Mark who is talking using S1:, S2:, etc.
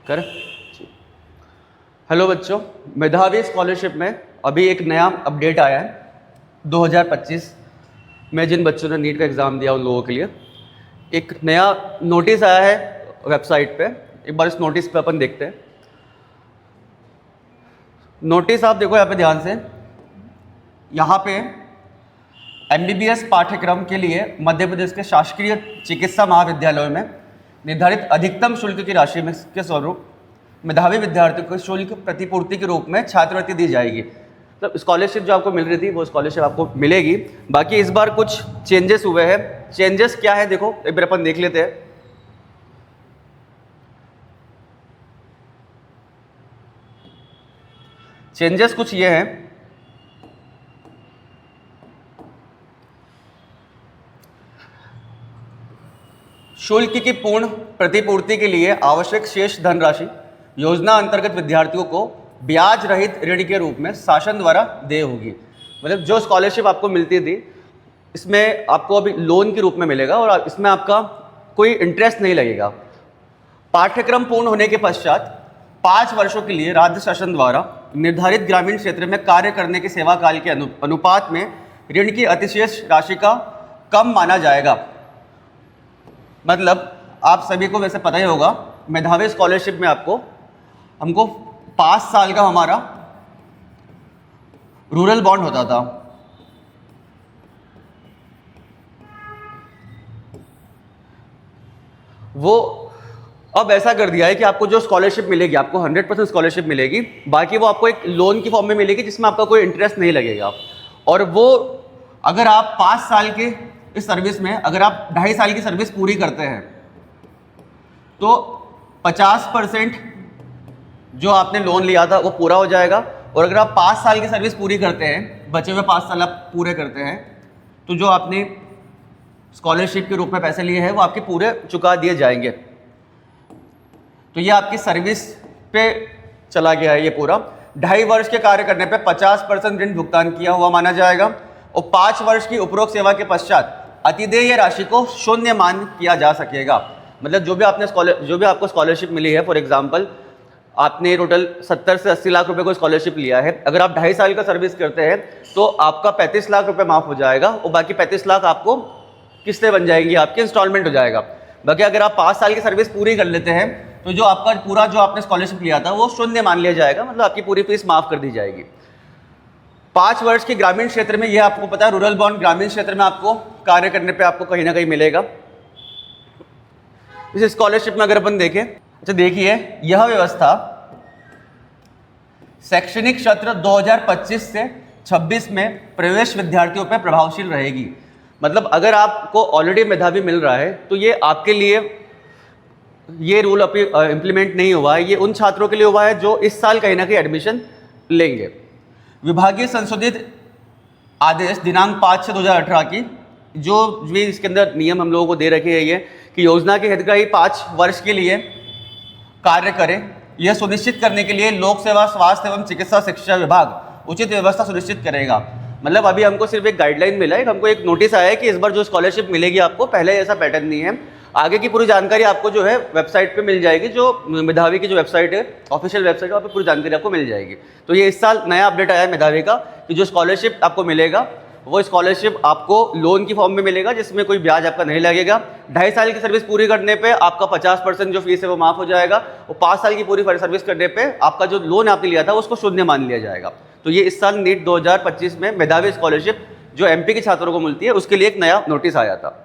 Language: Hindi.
S1: कर। हेलो बच्चों, मेधावी स्कॉलरशिप में अभी एक नया अपडेट आया है। 2025 में जिन बच्चों ने नीट का एग्ज़ाम दिया उन लोगों के लिए एक नया नोटिस आया है वेबसाइट पे। एक बार इस नोटिस पे अपन देखते हैं। नोटिस आप देखो यहाँ पे ध्यान से। यहाँ पे MBBS पाठ्यक्रम के लिए मध्य प्रदेश के शासकीय चिकित्सा महाविद्यालयों में निर्धारित अधिकतम शुल्क की राशि में के स्वरूप मेधावी विद्यार्थियों को शुल्क प्रतिपूर्ति के रूप में छात्रवृत्ति दी जाएगी। तो स्कॉलरशिप जो आपको मिल रही थी वो स्कॉलरशिप आपको मिलेगी। बाकी इस बार कुछ चेंजेस हुए हैं। चेंजेस क्या है देखो एक बार अपन देख लेते हैं। चेंजेस कुछ ये हैं। शुल्क की पूर्ण प्रतिपूर्ति के लिए आवश्यक शेष धनराशि योजना अंतर्गत विद्यार्थियों को ब्याज रहित ऋण के रूप में शासन द्वारा देय होगी। मतलब जो स्कॉलरशिप आपको मिलती थी इसमें आपको अभी लोन के रूप में मिलेगा और इसमें आपका कोई इंटरेस्ट नहीं लगेगा। पाठ्यक्रम पूर्ण होने के पश्चात 5 वर्षों के लिए राज्य शासन द्वारा निर्धारित ग्रामीण क्षेत्र में कार्य करने के सेवा काल के अनुपात में ऋण की अतिशेष राशि का कम माना जाएगा। मतलब आप सभी को वैसे पता ही होगा, मेधावी स्कॉलरशिप में हमको 5 साल का हमारा रूरल बॉन्ड होता था। वो अब ऐसा कर दिया है कि आपको जो स्कॉलरशिप मिलेगी आपको 100% स्कॉलरशिप मिलेगी। बाकी वो आपको एक लोन की फॉर्म में मिलेगी जिसमें आपका कोई इंटरेस्ट नहीं लगेगा। और वो अगर आप 5 साल के इस सर्विस में अगर आप 2.5 साल की सर्विस पूरी करते हैं तो 50% जो आपने लोन लिया था वो पूरा हो जाएगा। और अगर आप 5 साल की सर्विस पूरी करते हैं, बचे हुए 5 साल आप पूरे करते हैं, तो जो आपने स्कॉलरशिप के रूप में पैसे लिए हैं वो आपके पूरे चुका दिए जाएंगे। तो ये आपकी सर्विस पे चला गया है। ये पूरा 2.5 वर्ष के कार्य करने पे 50% ऋण भुगतान किया हुआ माना जाएगा और 5 वर्ष की उपरोक्त सेवा के पश्चात अतिदेय राशि को शून्य मान किया जा सकेगा। मतलब जो भी आपको स्कॉलरशिप मिली है, फॉर एग्जांपल आपने टोटल 70 से 80 लाख रुपए को स्कॉलरशिप लिया है, अगर आप 2.5 साल का सर्विस करते हैं तो आपका 35 लाख रुपए माफ हो जाएगा और बाकी 35 लाख आपको किस्तें बन जाएंगी, आपके इंस्टॉलमेंट हो जाएगा। बाकी अगर आप 5 साल की सर्विस पूरी कर लेते हैं तो जो आपका पूरा जो आपने स्कॉलरशिप लिया था वो शून्य मान लिया जाएगा, मतलब आपकी पूरी फीस माफ कर दी जाएगी। 5 वर्ष के ग्रामीण क्षेत्र में, यह आपको पता है रूरल बॉन्ड ग्रामीण क्षेत्र में आपको कार्य करने पे आपको कहीं ना कहीं मिलेगा। इस स्कॉलरशिप में अगर अपन देखें, अच्छा देखिए, यह व्यवस्था शैक्षणिक सत्र 2025 से 26 में प्रवेश विद्यार्थियों पर प्रभावशील रहेगी। मतलब अगर आपको ऑलरेडी मेधावी मिल रहा है तो ये आपके लिए ये रूल अभी इम्प्लीमेंट नहीं हुआ है, ये उन छात्रों के लिए हुआ है जो इस साल कहीं ना कहीं एडमिशन लेंगे। विभागीय संशोधित आदेश दिनांक 5 से 2018 की जो भी इसके अंदर नियम हम लोगों को दे रखे हैं ये कि योजना के हितग्राही 5 वर्ष के लिए कार्य करें, यह सुनिश्चित करने के लिए लोक सेवा स्वास्थ्य एवं चिकित्सा शिक्षा विभाग उचित व्यवस्था सुनिश्चित करेगा। मतलब अभी हमको सिर्फ एक गाइडलाइन मिला है, हमको एक नोटिस आया है कि इस बार जो स्कॉलरशिप मिलेगी आपको, पहले ऐसा पैटर्न नहीं है। आगे की पूरी जानकारी आपको जो है वेबसाइट पे मिल जाएगी, जो मेधावी की जो वेबसाइट है, ऑफिशियल वेबसाइट है, वहाँ पे पूरी जानकारी आपको मिल जाएगी। तो ये इस साल नया अपडेट आया है मेधावी का कि जो स्कॉलरशिप आपको मिलेगा वो स्कॉलरशिप आपको लोन की फॉर्म में मिलेगा जिसमें कोई ब्याज आपका नहीं लगेगा। 2.5 साल की सर्विस पूरी करने पे आपका 50% जो फीस है वो माफ हो जाएगा और 5 साल की पूरी सर्विस करने पे आपका जो लोन आपने लिया था उसको शून्य मान लिया जाएगा। तो ये इस साल नीट 2025 में मेधावी स्कॉलरशिप जो MP के छात्रों को मिलती है उसके लिए एक नया नोटिस आया था।